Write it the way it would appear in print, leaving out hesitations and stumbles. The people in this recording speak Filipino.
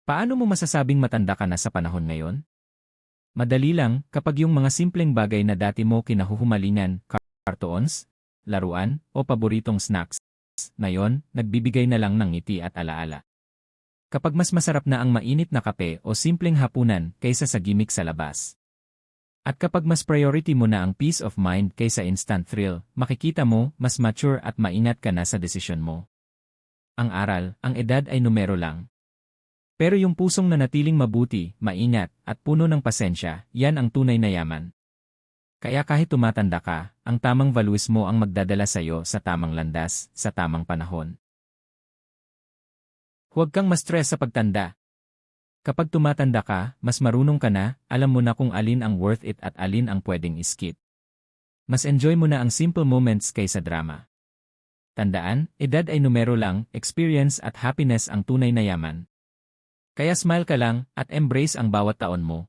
Paano mo masasabing matanda ka na sa panahon ngayon? Madali lang, kapag yung mga simpleng bagay na dati mo kinahuhumalingan, cartoons, laruan, o paboritong snacks, ngayon, nagbibigay na lang ng ngiti at alaala. Kapag mas masarap na ang mainit na kape o simpleng hapunan kaysa sa gimmick sa labas. At kapag mas priority mo na ang peace of mind kaysa instant thrill, makikita mo, mas mature at maingat ka na sa desisyon mo. Ang aral, ang edad ay numero lang. Pero yung pusong nanatiling mabuti, maingat, at puno ng pasensya, yan ang tunay na yaman. Kaya kahit tumatanda ka, ang tamang values mo ang magdadala sa'yo sa tamang landas, sa tamang panahon. Huwag kang ma-stress sa pagtanda. Kapag tumatanda ka, mas marunong ka na, alam mo na kung alin ang worth it at alin ang pwedeng skip. Mas enjoy mo na ang simple moments kaysa drama. Tandaan, edad ay numero lang, experience at happiness ang tunay na yaman. Kaya smile ka lang at embrace ang bawat taon mo.